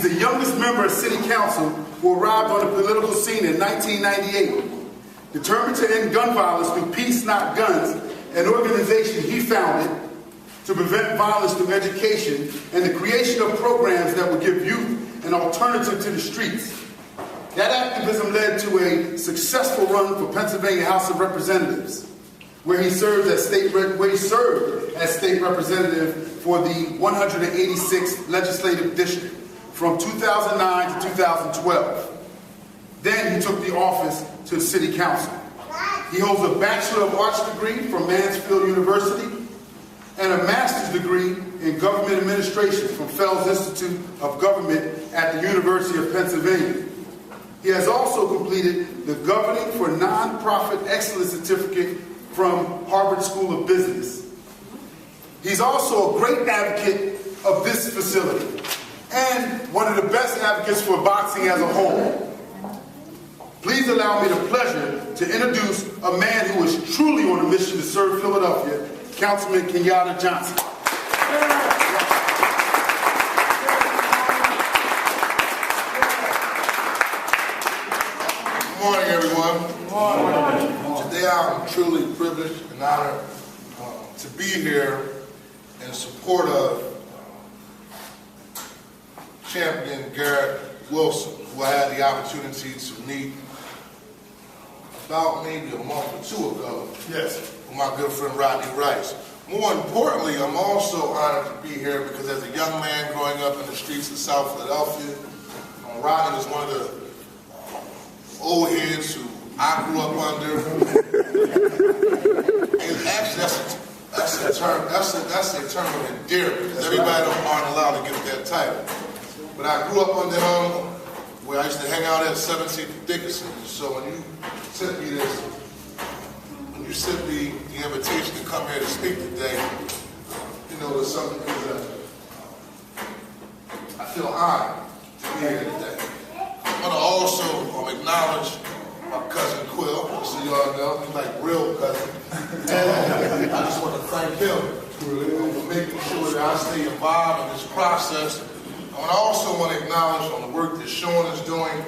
He's the youngest member of City Council who arrived on the political scene in 1998. Determined to end gun violence through Peace Not Guns, an organization he founded to prevent violence through education and the creation of programs that would give youth an alternative to the streets. That activism led to a successful run for Pennsylvania House of Representatives, where he served as state representative for the 186th legislative district from 2009 to 2012. Then he took the office to the City Council. He holds a Bachelor of Arts degree from Mansfield University and a master's degree in government administration from Fell's Institute of Government at the University of Pennsylvania. He has also completed the Governing for Nonprofit Excellence Certificate from Harvard School of Business. He's also a great advocate of this facility and one of the best advocates for boxing as a whole. Please allow me the pleasure to introduce a man who is truly on a mission to serve Philadelphia, Councilman Kenyatta Johnson. Good morning, everyone. Good morning. Today I'm truly privileged and honored to be here in support of Champion Garrett Wilson, who I had the opportunity to meet about maybe a month or two ago. Yes. With my good friend Rodney Rice. More importantly, I'm also honored to be here because as a young man growing up in the streets of South Philadelphia, Rodney was one of the old heads who I grew up under. And actually, that's a term of endearment, because everybody aren't allowed to get that title. But I grew up under him, where I used to hang out at 17th and Dickinson. So when you sent me the invitation to come here to speak today, you know, it's something that I feel honored to be here today. I want to also acknowledge my cousin Quill, just so you all know, he's like real cousin. And I just want to thank him for making sure that I stay involved in this process. I also want to acknowledge on the work that Sean is doing,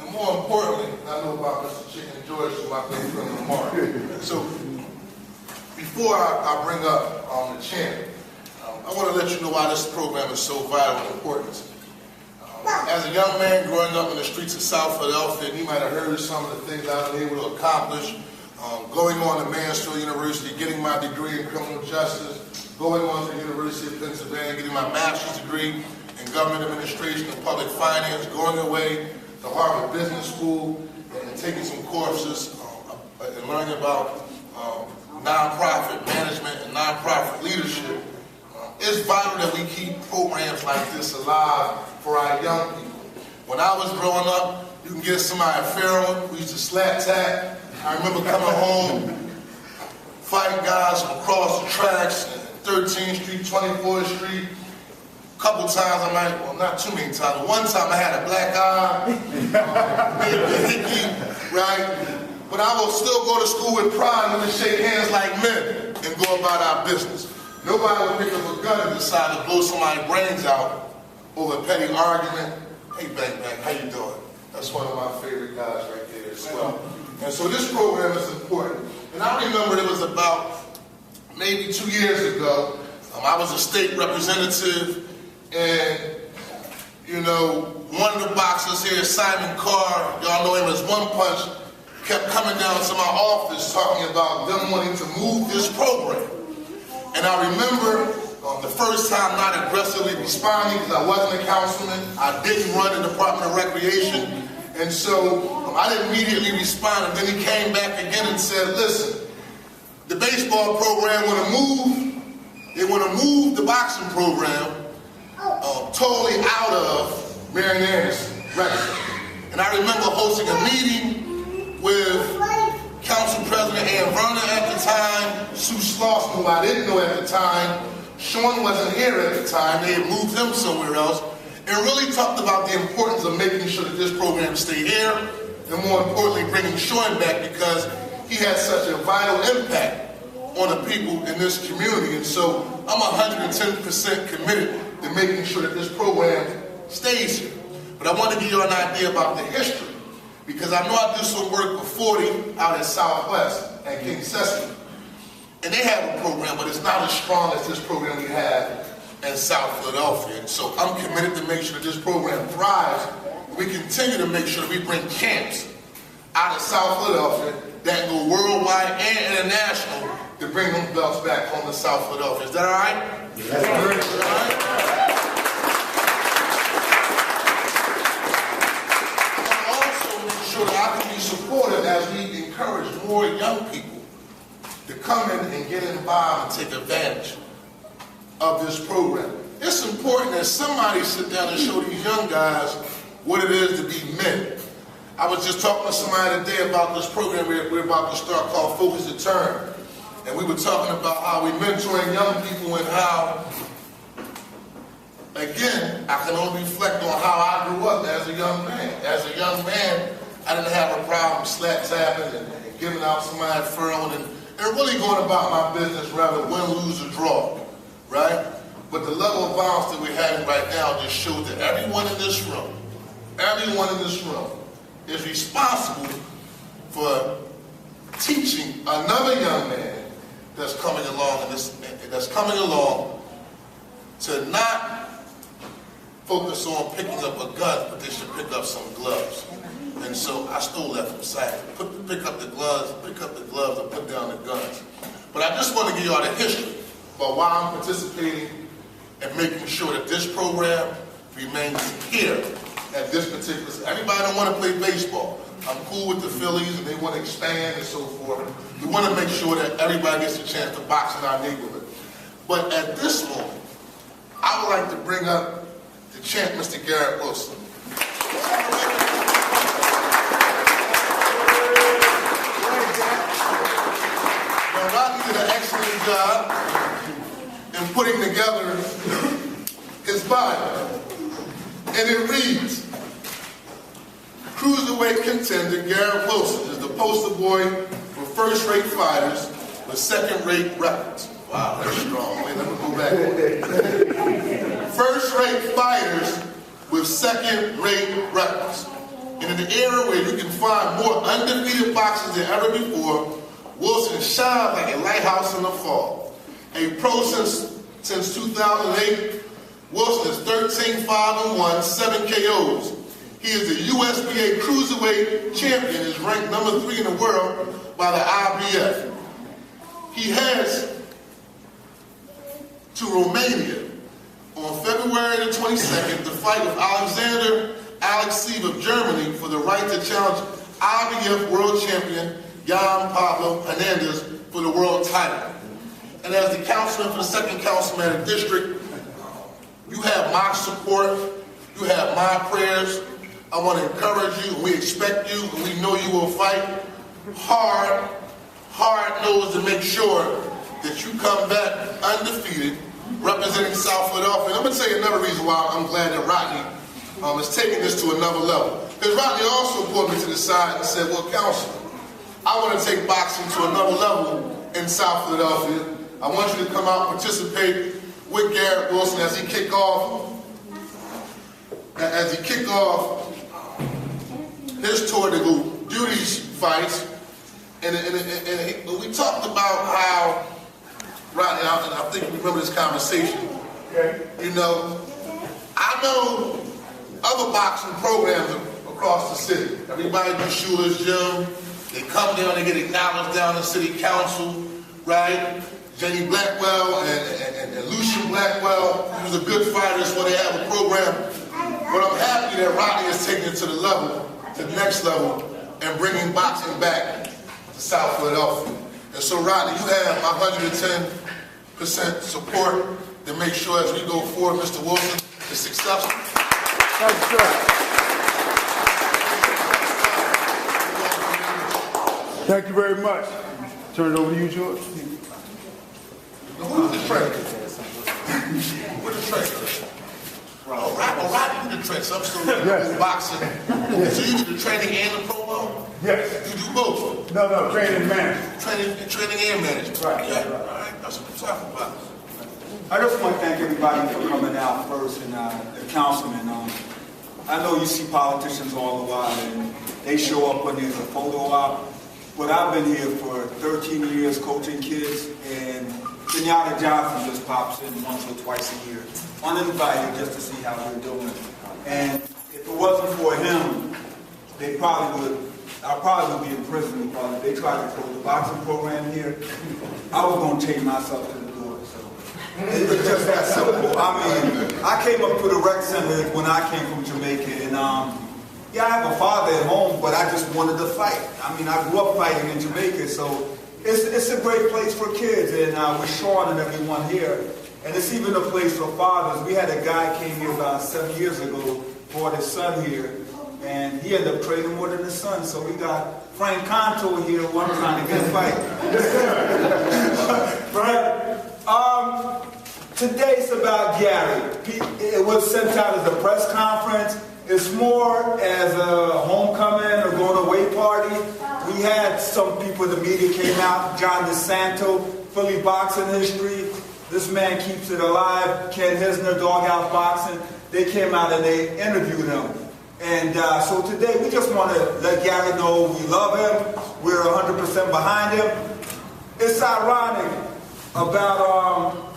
and more importantly, I know about Mr. Chicken George, my good friend Lamar. So before I bring up the champ, I want to let you know why this program is so vital and important to me. As a young man growing up in the streets of South Philadelphia, and you might have heard of some of the things I've been able to accomplish, going on to Mansfield University, getting my degree in criminal justice, going on to the University of Pennsylvania, getting my master's degree in government administration and public finance, going away to Harvard Business School and taking some courses and learning about nonprofit management and nonprofit leadership. It's vital that we keep programs like this alive for our young people. When I was growing up, you can get somebody a heroin. We used to slap tag. I remember coming home, fighting guys from across the tracks, 13th Street, 24th Street. A couple times not too many times. One time I had a black eye, maybe a hickey, right? But I will still go to school with pride and shake hands like men and go about our business. Nobody would pick up a gun and decide to blow somebody's brains out over a petty argument. Hey, Bang Bang, how you doing? That's one of my favorite guys right there as well. And so this program is important. And I remember it was about maybe 2 years ago. I was a state representative, and you know, one of the boxers here, Simon Carr, y'all know him as One Punch, kept coming down to my office talking about them wanting to move this program. And I remember the first time not aggressively responding because I wasn't a councilman. I didn't run the Department of Recreation. And so I didn't immediately respond. And then he came back again and said, listen, the baseball program they want to move the boxing program totally out of Marion Anderson record. And I remember hosting a meeting with Council President Ann Verner at the time, Sue Slauson, who I didn't know at the time. Sean wasn't here at the time. They had moved him somewhere else. And really talked about the importance of making sure that this program stayed here, and more importantly, bringing Sean back because he has such a vital impact on the people in this community. And so I'm 110% committed to making sure that this program stays here. But I want to give you an idea about the history, because I know I do some work with 40 out at Southwest and King Sesame. And they have a program, but it's not as strong as this program we have in South Philadelphia. And so I'm committed to make sure that this program thrives. We continue to make sure that we bring champs out of South Philadelphia that go worldwide and international to bring them belts back home to South Philadelphia. Is that all right? Yes. All right? I also make sure that I can be supportive as we encourage more young people to come in and get involved and take advantage of this program. It's important that somebody sit down and show these young guys what it is to be men. I was just talking to somebody today about this program we're about to start called Focus to Turn. And we were talking about how we're mentoring young people and how, again, I can only reflect on how I grew up as a young man. As a young man, I didn't have a problem slap tapping and giving out somebody furrowing and really going about my business rather win, lose, or draw, right? But the level of violence that we're having right now just shows that everyone in this room is responsible for teaching another young man that's coming along to not focus on picking up a gun, but they should pick up some gloves. And so I stole that from Sack. Pick up the gloves, and put down the guns. But I just want to give you all the history about why I'm participating and making sure that this program remains here at this particular. Everybody don't want to play baseball. I'm cool with the Phillies and they want to expand and so forth. We want to make sure that everybody gets a chance to box in our neighborhood. But at this moment, I would like to bring up the champ, Mr. Garrett Wilson. Now, Rodney did an excellent job in putting together his bio. And it reads, Cruiserweight contender Garrett Wilson is the poster boy for first-rate fighters with second-rate records. Wow, that's strong. Wait, let me go back. First-rate fighters with second-rate records. And in an era where you can find more undefeated boxers than ever before, Wilson shines like a lighthouse in the fall. A pro since 2008, Wilson is 13-5-1, 7 KOs. He is the USBA Cruiserweight champion, is ranked number 3 in the world by the IBF. He heads to Romania on February the 22nd to fight with Alexander Alexeyev of Germany for the right to challenge IBF world champion Jan Pablo Hernandez for the world title. And as the councilman for the 2nd councilman of the district, you have my support, you have my prayers. I want to encourage you, we expect you, and we know you will fight hard-nosed to make sure that you come back undefeated, representing South Philadelphia. And I'm going to tell you another reason why I'm glad that Rodney is taking this to another level. Because Rodney also pulled me to the side and said, well, Councilman, I want to take boxing to another level in South Philadelphia. I want you to come out and participate with Garrett Wilson as he kick off his tour to go do these fights. And we talked about how, Rodney, and I think you remember this conversation. Okay. You know, I know other boxing programs across the city. Everybody do Schuler's Gym. They come down, they get acknowledged down in city council, right? Jenny Blackwell and Lucian Blackwell, he was a good fighter, so they have a program. But I'm happy that Rodney is taking it to the next level, and bringing boxing back to South Philadelphia. And so, Rodney, you have my 110% support to make sure as we go forward, Mr. Wilson is successful. Thanks, sir. Thank you very much. Turn it over to you, George. Who's the trainer? Who's the trainer? Rodney, you the trainer. So I'm still Yes. boxing. Yes. So you do the training and the promo? Yes. You do both? No, training and management. Training and management. Right. Yeah. All right. That's what I'm talking about. I just want to thank everybody for coming out first, and the councilman. I know you see politicians all the while, and they show up when there's a photo op, but I've been here for 13 years coaching kids, and Kenyatta Johnson just pops in once or twice a year, uninvited, just to see how we're doing. And if it wasn't for him, I'd probably be in prison because if they tried to close the boxing program here, I was going to chain myself to the door. So it's just that simple. I mean, I came up to the rec center when I came from Jamaica, and yeah, I have a father at home, but I just wanted to fight. I mean, I grew up fighting in Jamaica, so it's a great place for kids, and with Sean and everyone here. And it's even a place for fathers. We had a guy came here about 7 years ago, brought his son here, and he ended up training more than his son. So we got Frank Conto here, who I'm trying to get a fight. Right? Today it's about Garrett. It was sent out as a press conference. It's more as a homecoming or going away party. We had some people in the media came out, John DeSanto, Philly boxing history. This man keeps it alive. Ken Hisner, Doghouse Boxing. They came out and they interviewed him. And so today we just want to let Garrett know we love him. We're 100% behind him. It's ironic. About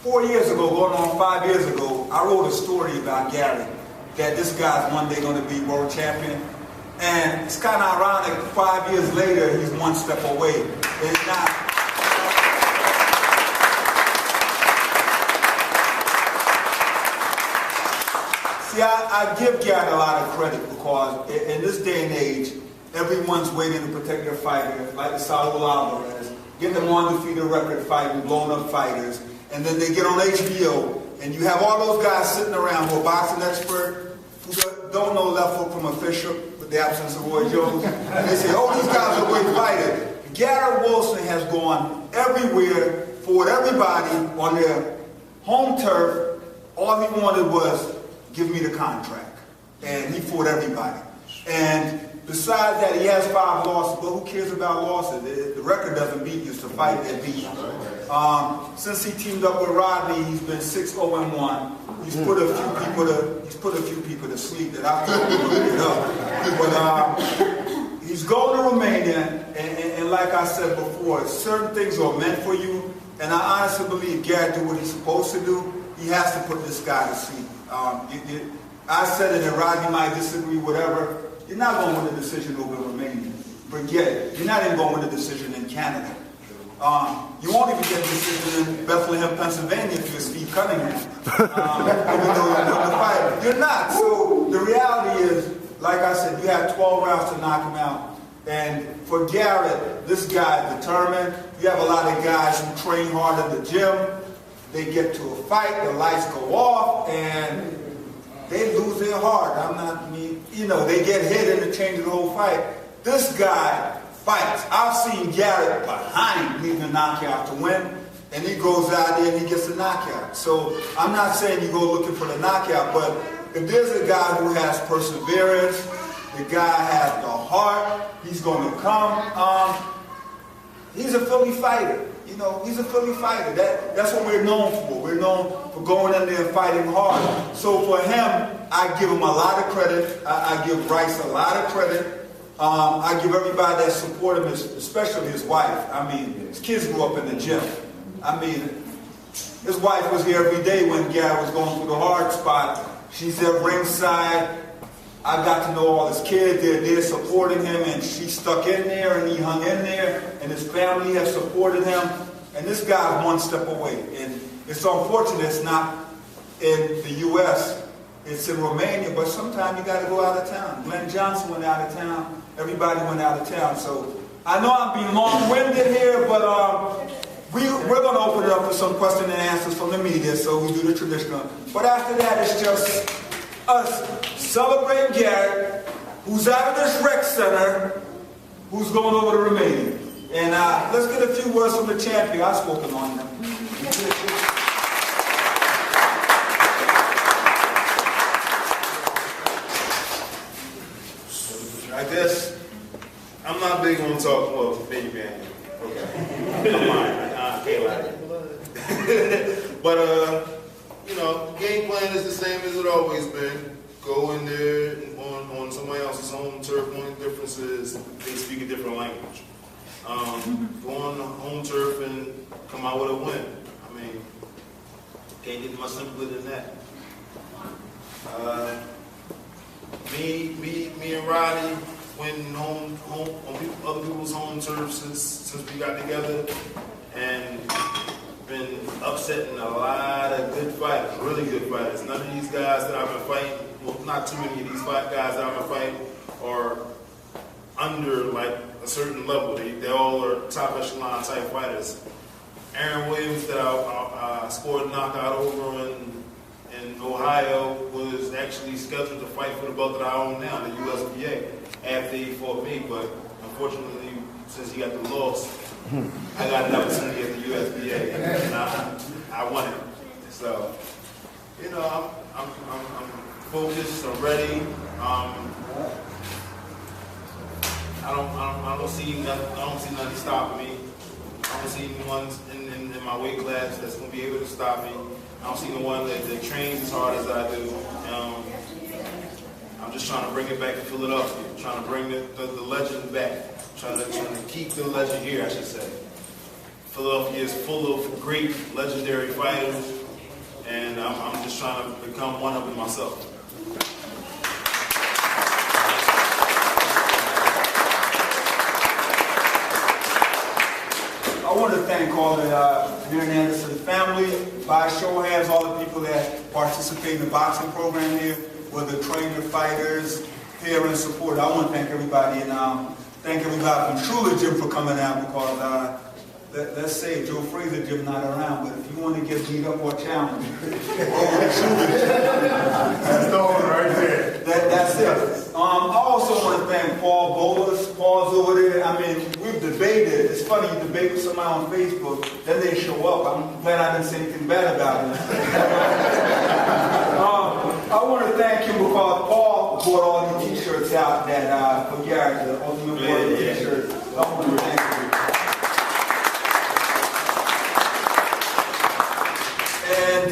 4 years ago, going on 5 years ago, I wrote a story about Garrett, that this guy's one day going to be world champion. And it's kind of ironic, 5 years later, he's one step away. It's not. See, I give Garrett a lot of credit because in this day and age, everyone's waiting to protect their fighter, like the Saul Alvarez, get them on undefeated record fighting, blowing up fighters, and then they get on HBO, and you have all those guys sitting around who are boxing expert, who don't know left hook from a Fisher, with the absence of Roy Jones, and they say, oh, these guys are great fighters. Garrett Wilson has gone everywhere, fought everybody on their home turf. All he wanted was, give me the contract. And he fought everybody. And besides that, he has 5 losses, but who cares about losses? The record doesn't beat you, it's the fight that beats you. Since he teamed up with Rodney, he's been 6-0-1. He's put a few people to sleep that I thought were going to get up. But he's going to Romania, and like I said before, certain things are meant for you, and I honestly believe Garrett did what he's supposed to do. He has to put this guy to sleep. I said it, and Rodney might disagree, whatever. You're not going to win the decision over Romania. Forget it. You're not even going to win the decision in Canada. You won't even get a decision in Bethlehem, Pennsylvania if you're Steve Cunningham. Even though you're doing the fight. You're not. So the reality is, like I said, you have 12 rounds to knock him out. And for Garrett, this guy is determined. You have a lot of guys who train hard at the gym. They get to a fight, the lights go off, and they lose their heart. They get hit and it changes the whole fight. This guy fights. I've seen Garrett behind leaving a knockout to win, and he goes out there and he gets a knockout. So I'm not saying you go looking for the knockout, but if there's a guy who has perseverance, the guy has the heart, he's going to come. He's a Philly fighter. He's a Philly fighter. That's what we're known for. We're known for going in there and fighting hard. So for him, I give him a lot of credit. I give Bryce a lot of credit. I give everybody that support him, especially his wife. His kids grew up in the gym. His wife was here every day when Garrett was going through the hard spot. She's at ringside. I got to know all his kids. They're there supporting him, and she stuck in there, and he hung in there, and his family has supported him. And this guy's one step away. And it's unfortunate it's not in the U.S. It's in Romania, but sometimes you got to go out of town. Glenn Johnson went out of town. Everybody went out of town. So I know I'm being long-winded here, but we're going to open it up for some question and answers from the media, so we do the traditional. But after that, it's just us celebrating Garrett, who's out of this rec center, who's going over to Romania. And let's get a few words from the champion. I've spoken on them. I guess I'm not big on talking about big man. Okay. I can't lie. But the game plan is the same as it always been. Go in there. because they speak a different language. Go on the home turf and come out with a win. I mean, can't get much simpler than that. Me and Roddy went home on other people's home turf since we got together, and been upsetting a lot of good fighters, really good fighters. None of these guys that I've been fighting, well, not too many of these guys that I've been fighting are under like a certain level. They all are top echelon type fighters. Aaron Williams that I scored a knockout over in Ohio was actually scheduled to fight for the belt that I own now, the USBA, after he fought me, but unfortunately, since he got the loss, I got an opportunity at the USBA, and I won it. So, you know, I'm focused, I'm ready. I don't see nothing stopping me. I don't see anyone in my weight class that's going to be able to stop me. I don't see no one that trains as hard as I do. I'm just trying to bring it back to Philadelphia, trying to bring the legend back, trying to keep the legend here, I should say. Philadelphia is full of great, legendary fighters, and I'm just trying to become one of them myself. I want to thank all the Marion Anderson family, by show of hands, all the people that participate in the boxing program here, whether trainer, fighters, parents, support. I want to thank everybody, and thank everybody from Truler Gym for coming out, because let's say Joe Frazier Gym not around, but if you want to get beat up or challenged, That's the one right there. That's it. I also want to thank Paul Bowles. Paul's over there. I mean, we've debated. It's funny, you debate with somebody on Facebook, then they show up. I'm glad I didn't say anything bad about him. I want to thank him because Paul bought all the t-shirts out that for Garrett, the Ultimate Warrior t-shirts. I want to thank him. And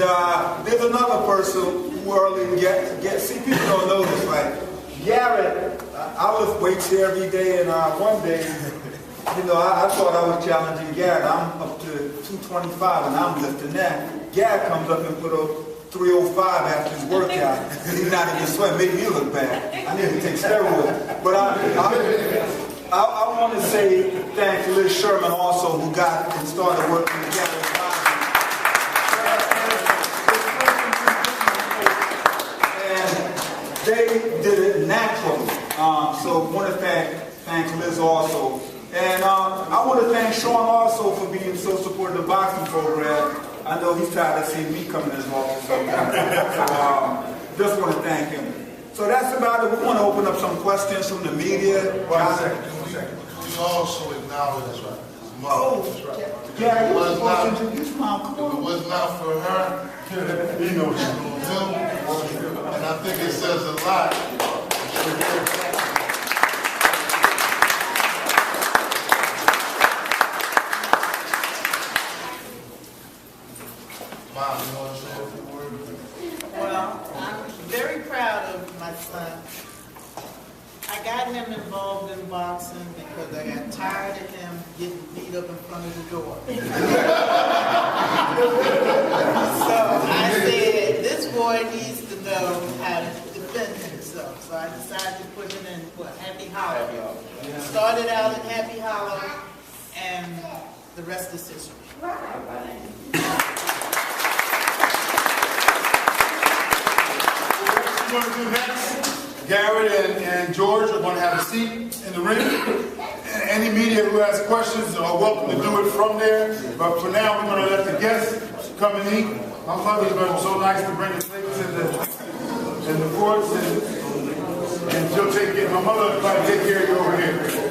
there's another person who early get. See, people don't know this, right? Garrett, I lift weights here every day, and one day, you know, I thought I was challenging Garrett. I'm up to 225, and I'm lifting that. Garrett comes up and put a 305 after his workout. He's not even sweating. Made me look bad. I need to take steroids. But I want to say thanks to Liz Sherman also, who got and started working together. They did it naturally. So I want to thank Liz also. And I want to thank Sean also for being so supportive of the boxing program. I know he's tired of seeing me come in his office sometimes. So just want to thank him. So that's about it. We want to open up some questions from the media. One second. We also acknowledge his mother. Oh, yeah, you were supposed to introduce Mom. Come If it on. was not for her, You know, and I think it says a lot. Mom, you want to say a few words? Well, I'm very proud of my son. I got him involved in boxing because I got tired of him getting beat up in front of the door. So I said, this boy needs to know how to defend himself. So I decided to put him in Happy Hollow. Started out in Happy Hollow, and the rest is history. What we're going to do next, Garrett and George are going to have a seat in the ring. And any media who has questions are welcome to do it from there. But for now, we're going to let the guests come and eat. My mother's been so nice to bring the plates and the forks, and she'll take care. My mother will probably take care of you over here.